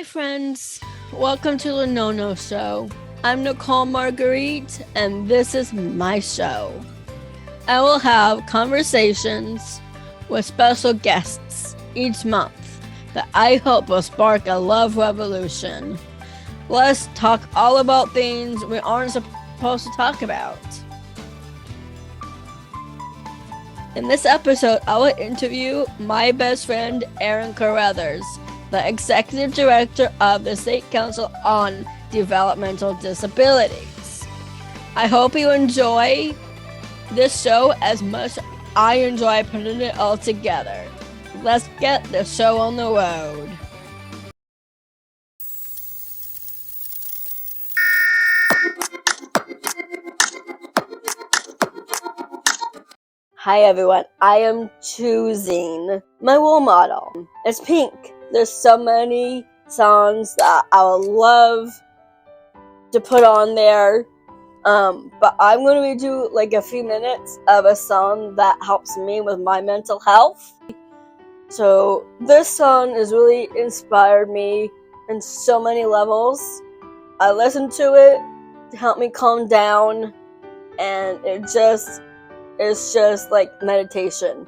Hi friends, welcome to the No No Show. I'm Nicole Marguerite and this is my show. I will have conversations with special guests each month that I hope will spark a love revolution. Let's talk all about things we aren't supposed to talk about. In this episode, I will interview my best friend Erin Carruthers, the Executive Director of the State Council on Developmental Disabilities. I hope you enjoy this show as much as I enjoy putting it all together. Let's get the show on the road. Hi everyone, I am choosing my role model. It's Pink. There's so many songs that I would love to put on there, but I'm going to do like a few minutes of a song that helps me with my mental health. So this song has really inspired me in so many levels. I listen to it to help me calm down, and it's just like meditation.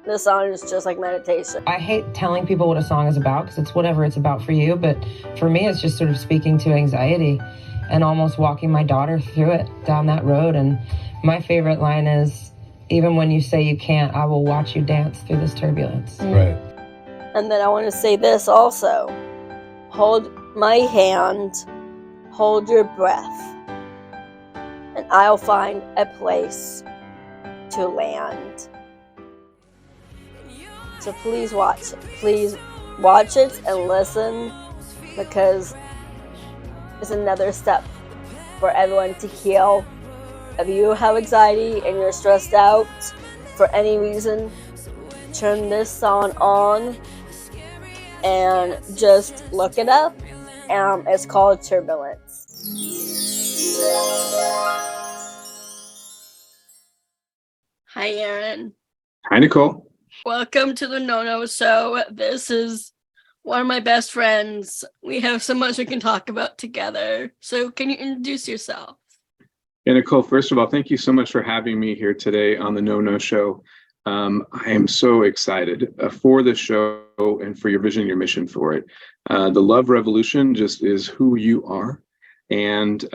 This song is just like meditation. I hate telling people what a song is about because it's whatever it's about for you, but for me it's just sort of speaking to anxiety and almost walking my daughter through it down that road. And my favorite line is, even when you say you can't, I will watch you dance through this turbulence. Right. And then I want to say this also. Hold my hand, hold your breath, and I'll find a place to land. So please watch it and listen, because it's another step for everyone to heal. If you have anxiety and you're stressed out for any reason, turn this song on and just look it up. It's called Turbulence. Hi, Erin. Hi, Nicole. Welcome to the No No Show. This is one of my best friends. We have so much we can talk about together. So can you introduce yourself? Yeah, Nicole, first of all, thank you so much for having me here today on the No No Show. I am so excited for the show and for your vision, your mission for it. The Love Revolution just is who you are. And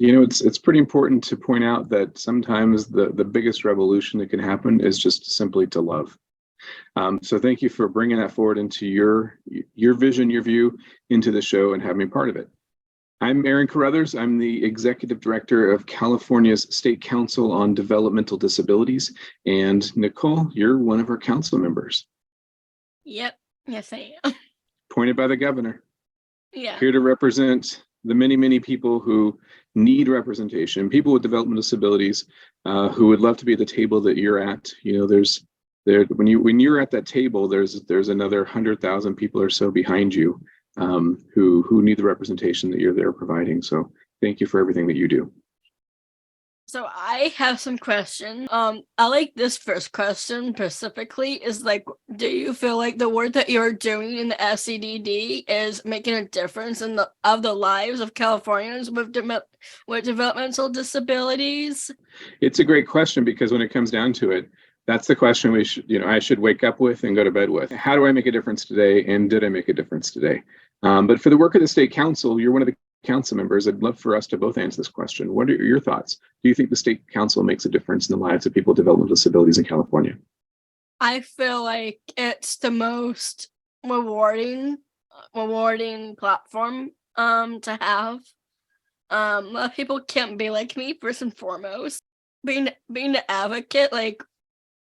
it's pretty important to point out that sometimes the biggest revolution that can happen is just simply to love. So thank you for bringing that forward into your vision, your view into the show and having me part of it. I'm Erin Carruthers. I'm the Executive Director of California's State Council on Developmental Disabilities. And Nicole, you're one of our council members. Yep. Yes, I am. Appointed by the governor. Yeah. Here to represent the many, many people who need representation, people with developmental disabilities who would love to be at the table that you're at. When you're at that table, there's another 100,000 people or so behind you who need the representation that you're there providing. So thank you for everything that you do. So I have some questions. I like this first question specifically is like, do you feel like the work that you're doing in the SCDD is making a difference in the lives of Californians with developmental disabilities? It's a great question, because when it comes down to it, that's the question I should wake up with and go to bed with. How do I make a difference today? And did I make a difference today? But for the work of the State Council, you're one of the council members. I'd love for us to both answer this question. What are your thoughts? Do you think the State Council makes a difference in the lives of people with developmental disabilities in California? I feel like it's the most rewarding platform to have. A lot of people can't be like me, first and foremost. Being an advocate, like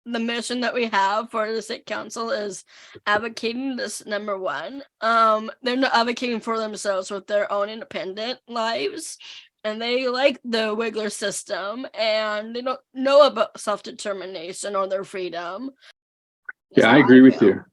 the mission that we have for the State Council is advocating this number one. They're not advocating for themselves with their own independent lives, and they like the Wiggler system, and they don't know about self-determination or their freedom. Yeah, I agree with you.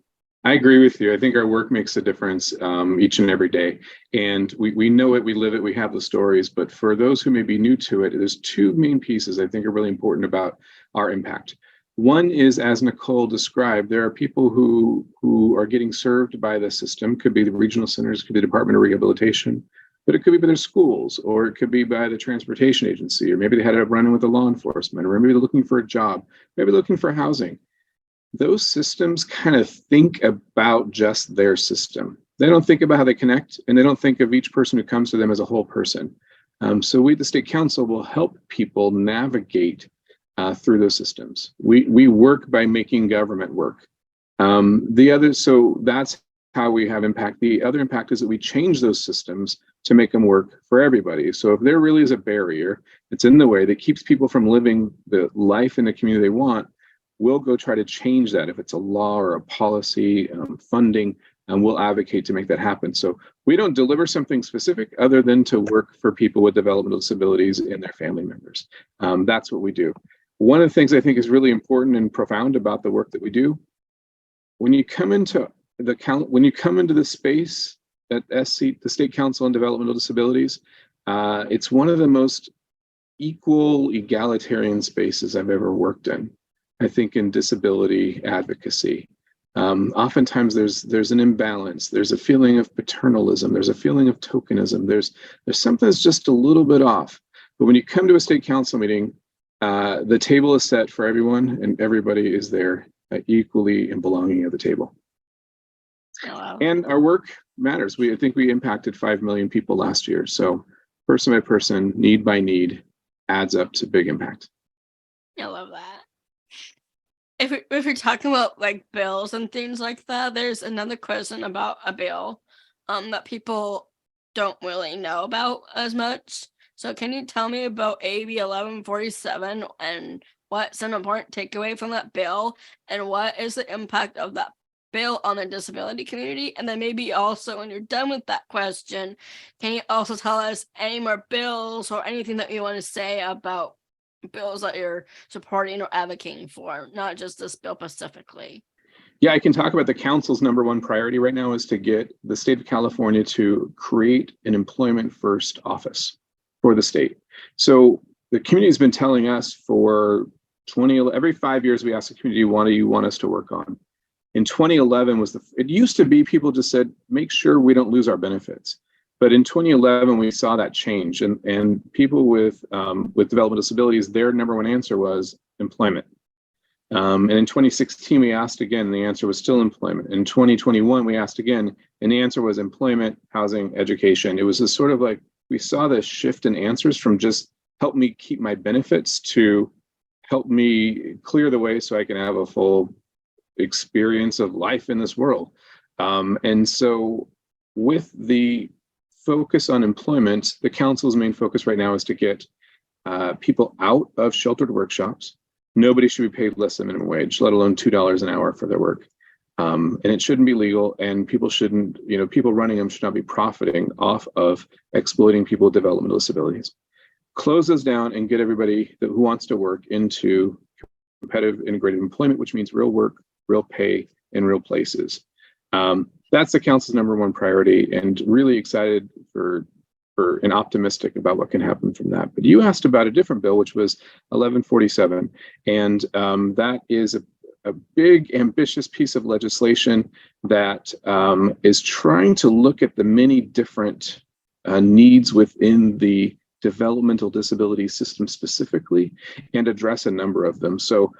I think our work makes a difference each and every day. And we know it, we live it, we have the stories. But for those who may be new to it, there's two main pieces I think are really important about our impact. One is, as Nicole described, there are people who are getting served by the system. Could be the regional centers, could be the Department of Rehabilitation, but it could be by their schools, or it could be by the transportation agency, or maybe they had a run-in with the law enforcement, or maybe they're looking for a job, maybe looking for housing. Those systems kind of think about just their system. They don't think about how they connect, and they don't think of each person who comes to them as a whole person. So we, the State Council, will help people navigate through those systems. We work by making government work. So that's how we have impact. The other impact is that we change those systems to make them work for everybody. So if there really is a barrier that's in the way that keeps people from living the life in the community they want, we'll go try to change that. If it's a law or a policy, funding, and we'll advocate to make that happen. So we don't deliver something specific other than to work for people with developmental disabilities and their family members. That's what we do. One of the things I think is really important and profound about the work that we do, when you come into the space at SC, the State Council on Developmental Disabilities, it's one of the most equal, egalitarian spaces I've ever worked in. I think in disability advocacy, oftentimes there's an imbalance. There's a feeling of paternalism. There's a feeling of tokenism. There's something that's just a little bit off. But when you come to a State Council meeting, the table is set for everyone, and everybody is there equally and belonging at the table. Oh, wow. And our work matters. I think we impacted 5 million people last year. So person by person, need by need, adds up to big impact. I love that. If you're talking about like bills and things like that, there's another question about a bill that people don't really know about as much. So can you tell me about AB 1147 and what's an important takeaway from that bill, and what is the impact of that bill on the disability community? And then maybe also, when you're done with that question, can you also tell us any more bills or anything that you want to say about bills that you're supporting or advocating for, not just this bill specifically? Yeah, I can talk about the council's number one priority right now is to get the state of California to create an employment first office for the state. So the community has been telling us for every 5 years, we ask the community, what do you want us to work on? In 2011 it used to be people just said, make sure we don't lose our benefits. But in 2011, we saw that change, and people with developmental disabilities, their number one answer was employment. And in 2016, we asked again, and the answer was still employment. In 2021, we asked again, and the answer was employment, housing, education. It was a sort of like, we saw this shift in answers from just help me keep my benefits to help me clear the way so I can have a full experience of life in this world. And so with the focus on employment, the council's main focus right now is to get people out of sheltered workshops. Nobody should be paid less than minimum wage, let alone $2 an hour for their work. And it shouldn't be legal, and people shouldn't, people running them should not be profiting off of exploiting people with developmental disabilities. Close those down and get everybody who wants to work into competitive integrated employment, which means real work, real pay, in real places. That's the council's number one priority, and really excited for and optimistic about what can happen from that. But you asked about a different bill, which was 1147, and that is a big, ambitious piece of legislation that is trying to look at the many different needs within the developmental disability system specifically and address a number of them. So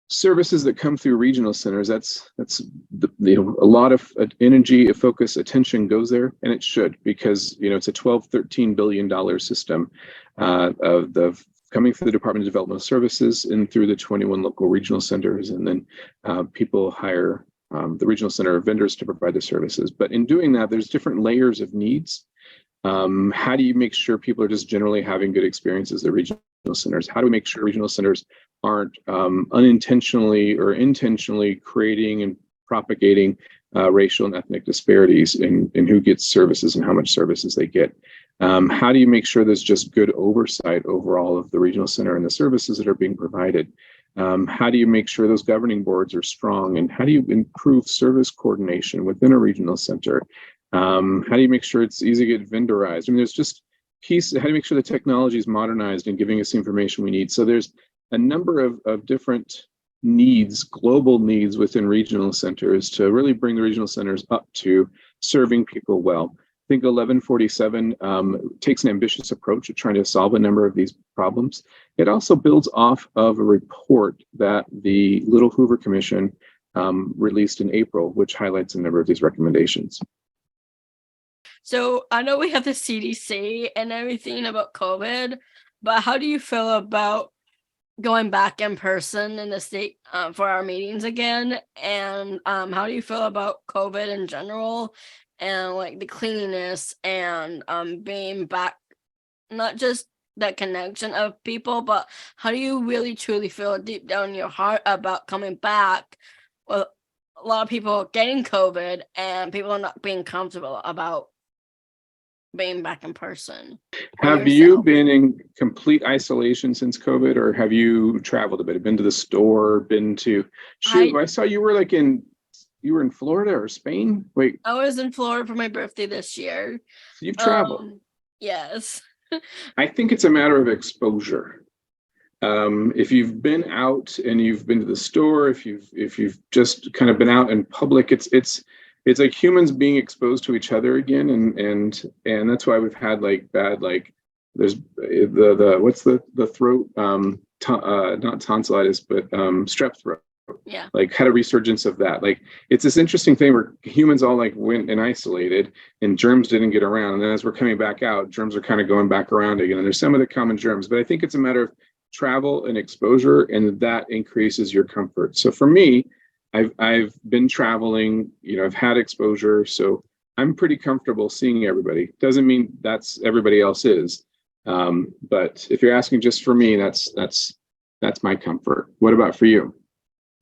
services that come through regional centers, that's a lot of energy, focus, attention goes there, and it should, because it's a $12-13 billion system of the coming through the Department of Developmental Services and through the 21 local regional centers, and then people hire the regional center vendors to provide the services. But in doing that, there's different layers of needs. How do you make sure people are just generally having good experiences at regional centers? How do we make sure regional centers aren't unintentionally or intentionally creating and propagating racial and ethnic disparities in who gets services and how much services they get? How do you make sure there's just good oversight overall of the regional center and the services that are being provided? How do you make sure those governing boards are strong? And how do you improve service coordination within a regional center? How do you make sure it's easy to get vendorized? I mean, there's just how do you make sure the technology is modernized and giving us the information we need? So there's a number of different needs, global needs within regional centers to really bring the regional centers up to serving people well. I think 1147 takes an ambitious approach at trying to solve a number of these problems. It also builds off of a report that the Little Hoover Commission released in April, which highlights a number of these recommendations. So I know we have the CDC and everything about COVID, but how do you feel about going back in person in the state for our meetings again? And how do you feel about COVID in general and like the cleanliness and being back, not just that connection of people, but how do you really truly feel deep down in your heart about coming back with a lot of people getting COVID and people are not being comfortable about being back in person? Have you been in complete isolation since COVID, or have you traveled a bit? Been to the store, been to I saw you were like you were in Florida or Spain? Wait. I was in Florida for my birthday this year. So you've traveled. Yes. I think it's a matter of exposure. If you've been out and you've been to the store, if you've just kind of been out in public, it's like humans being exposed to each other again, and that's why we've had like bad, like there's the what's the throat not tonsillitis but strep throat. Yeah. Like had a resurgence of that. Like it's this interesting thing where humans all like went and isolated and germs didn't get around, and then as we're coming back out, germs are kind of going back around again, and there's some of the common germs, but I think it's a matter of travel and exposure, and that increases your comfort. So for me, I've been traveling, I've had exposure, so I'm pretty comfortable seeing everybody. Doesn't mean that's everybody else is, but if you're asking just for me, that's my comfort. What about for you?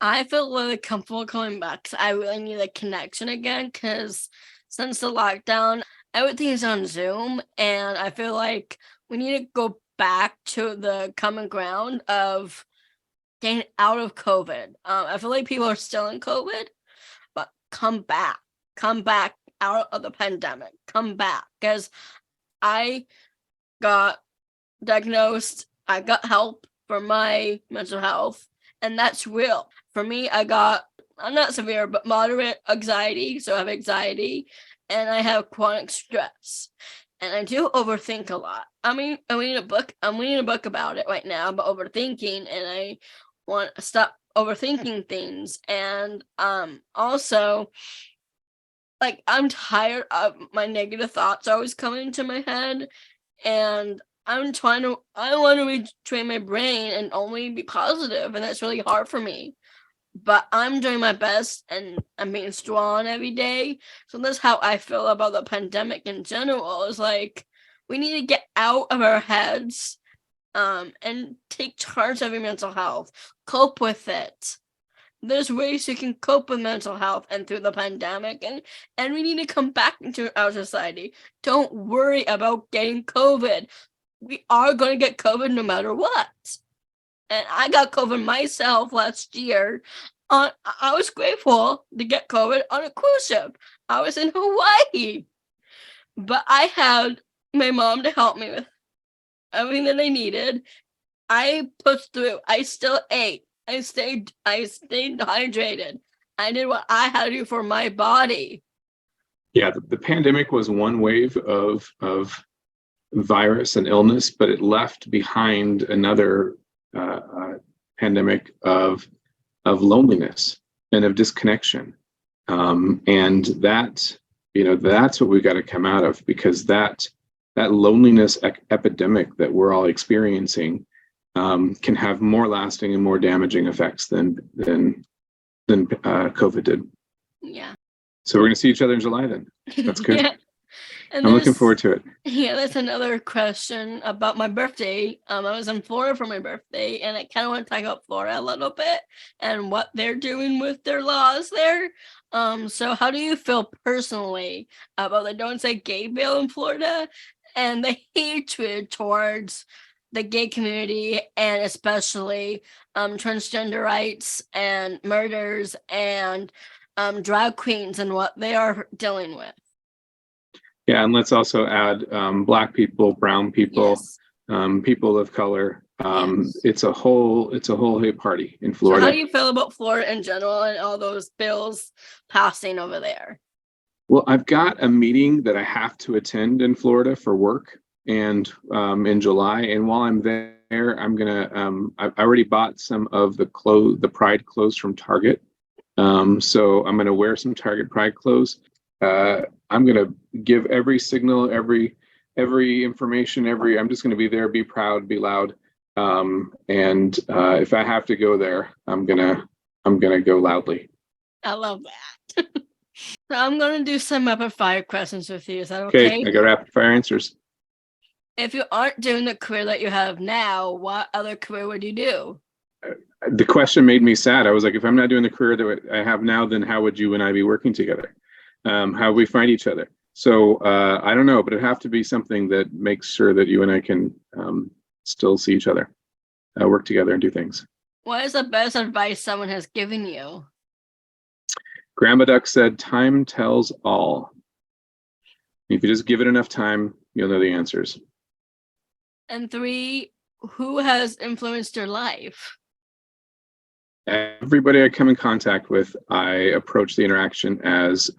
I feel really comfortable coming back because I really need a connection again, because since the lockdown, everything's on Zoom, and I feel like we need to go back to the common ground of getting out of COVID. I feel like people are still in COVID, but come back out of the pandemic, come back, because I got diagnosed, I got help for my mental health, and that's real. For me, I'm not severe, but moderate anxiety, so I have anxiety, and I have chronic stress. And I do overthink a lot. I'm reading a book about it right now, about overthinking, and I want to stop overthinking things. And also, like, I'm tired of my negative thoughts always coming into my head, and I want to retrain my brain and only be positive, and that's really hard for me. But I'm doing my best, and I'm being strong every day. So that's how I feel about the pandemic in general. Is like we need to get out of our heads, and take charge of your mental health. Cope with it. There's ways you can cope with mental health and through the pandemic, and we need to come back into our society. Don't worry about getting COVID. We are going to get COVID no matter what. And I got COVID myself last year. I was grateful to get COVID on a cruise ship. I was in Hawaii. But I had my mom to help me with everything that I needed. I pushed through. I still ate. I stayed hydrated. I did what I had to do for my body. Yeah, the pandemic was one wave of virus and illness, but it left behind another pandemic of loneliness and of disconnection, and that's what we got to come out of, because that loneliness epidemic that we're all experiencing can have more lasting and more damaging effects than COVID did. Yeah. So we're going to see each other in July then. That's good. Yeah. And I'm looking forward to it. Yeah, that's another question about my birthday. I was in Florida for my birthday, and I kind of want to talk about Florida a little bit and what they're doing with their laws there. So how do you feel personally about the Don't Say Gay bill in Florida and the hatred towards the gay community, and especially transgender rights and murders and drag queens and what they are dealing with? Yeah, and let's also add Black people, brown people, Yes. People of color, Yes. It's a whole hate party in So Florida. how do you feel about Florida in general and all those bills passing over there? Well, I've got a meeting that I have to attend in Florida for work, and in July. And while I'm there, I'm gonna. I already bought some of the Pride clothes from Target. So I'm gonna wear some Target Pride clothes. I'm gonna give every signal, every information, I'm just gonna be there, be proud, be loud. And if I have to go there, I'm gonna go loudly. I love that. So I'm going to do some rapid fire questions with you. Is that Okay, okay? I got rapid fire answers. If you aren't doing the career that you have now, what other career would you do? The question made me sad. I was like, if I'm not doing the career that I have now, then how would you and I be working together? How would we find each other? So I don't know, but it'd have to be something that makes sure that you and I can still see each other, work together and do things. What is the best advice someone has given you? Grandma Duck said, time tells all. If you just give it enough time, you'll know the answers. And 3, who has influenced your life? Everybody I come in contact with, I approach the interaction as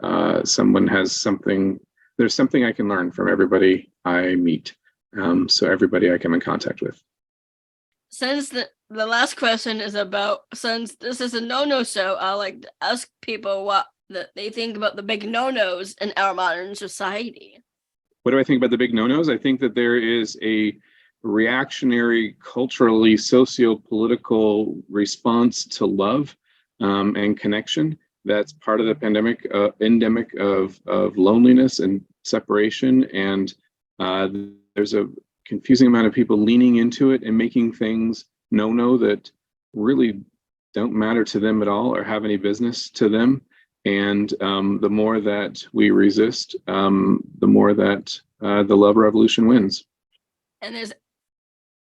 someone has something. There's something I can learn from everybody I meet. So everybody I come in contact with. Since the last question is about, since this is a no-no show, I like to ask people what they think about the big no-nos in our modern society. What do I think about the big no-nos? I think that there is a reactionary, culturally, socio-political response to love and connection. That's part of the pandemic, endemic of loneliness and separation. And there's a confusing amount of people leaning into it and making things no that really don't matter to them at all or have any business to them. And the more that we resist, the more that the love revolution wins. And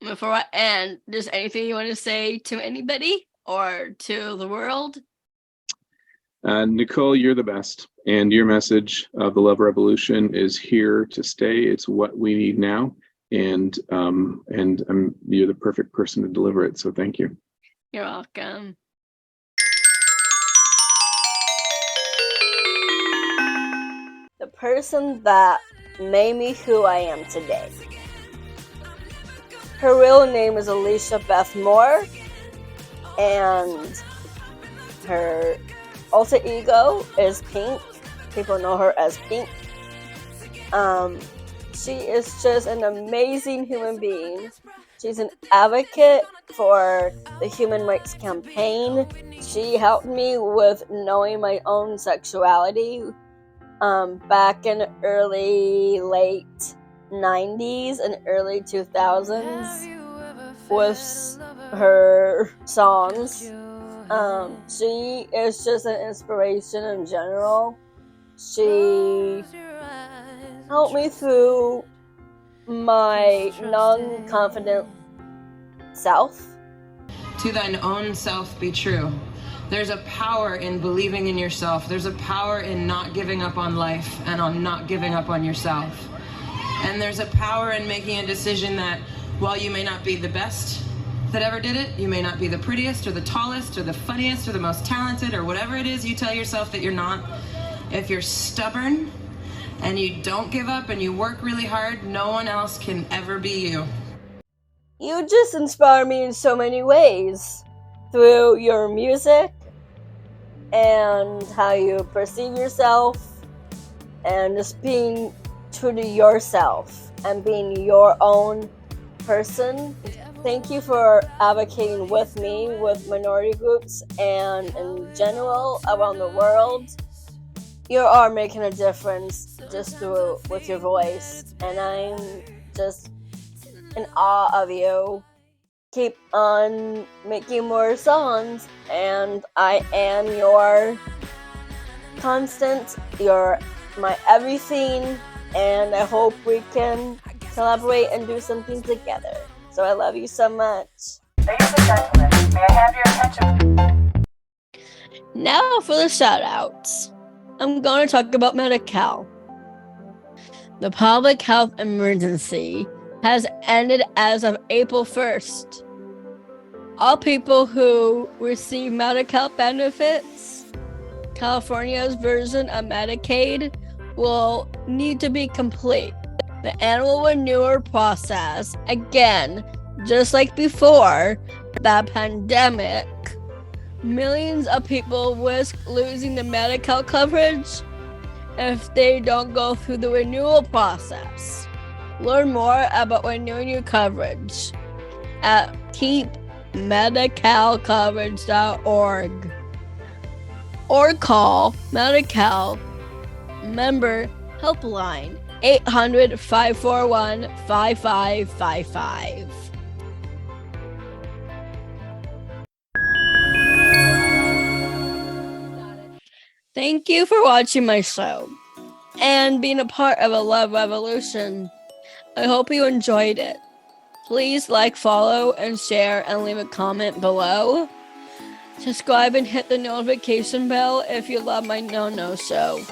before I end, there's anything you want to say to anybody or to the world? Nicole, you're the best. And your message of the love revolution is here to stay. It's what we need now. And you're the perfect person to deliver it. So thank you. You're welcome. The person that made me who I am today. Her real name is Alicia Beth Moore, and her alter ego is Pink. People know her as Pink. She is just an amazing human being. She's an advocate for the Human Rights Campaign. She helped me with knowing my own sexuality back in late 90s and early 2000s with her songs. She is just an inspiration in general. She helped me through my non-confident self. To thine own self be true. There's a power in believing in yourself. There's a power in not giving up on life and on not giving up on yourself. And there's a power in making a decision that while you may not be the best that ever did it, you may not be the prettiest or the tallest or the funniest or the most talented or whatever it is you tell yourself that you're not, if you're stubborn and you don't give up and you work really hard, no one else can ever be you. You just inspire me in so many ways. Through your music and how you perceive yourself and just being true to yourself and being your own person. Thank you for advocating with me, with minority groups, and in general around the world. You are making a difference just with your voice, and I'm just in awe of you. Keep on making more songs, and I am your constant, you're my everything, and I hope we can collaborate and do something together. So I love you so much. Ladies and gentlemen, may I have your attention? Now for the shout-outs. I'm going to talk about Medi-Cal. The public health emergency has ended as of April 1st. All people who receive Medi-Cal benefits, California's version of Medicaid, will need to be complete the annual renewal process. Again, just like before the pandemic, millions of people risk losing the Medi-Cal coverage if they don't go through the renewal process. Learn more about renewing your coverage at keepmedicalcoverage.org or call Medi-Cal member helpline 800-541-5555. Thank you for watching my show and being a part of a love revolution. I hope you enjoyed it. Please like, follow, and share, and leave a comment below. Subscribe and hit the notification bell if you love my No-No Show.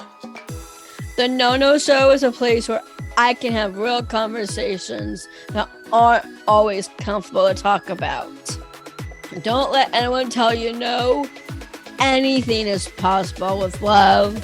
The No-No Show is a place where I can have real conversations that aren't always comfortable to talk about. Don't let anyone tell you no. Anything is possible with love.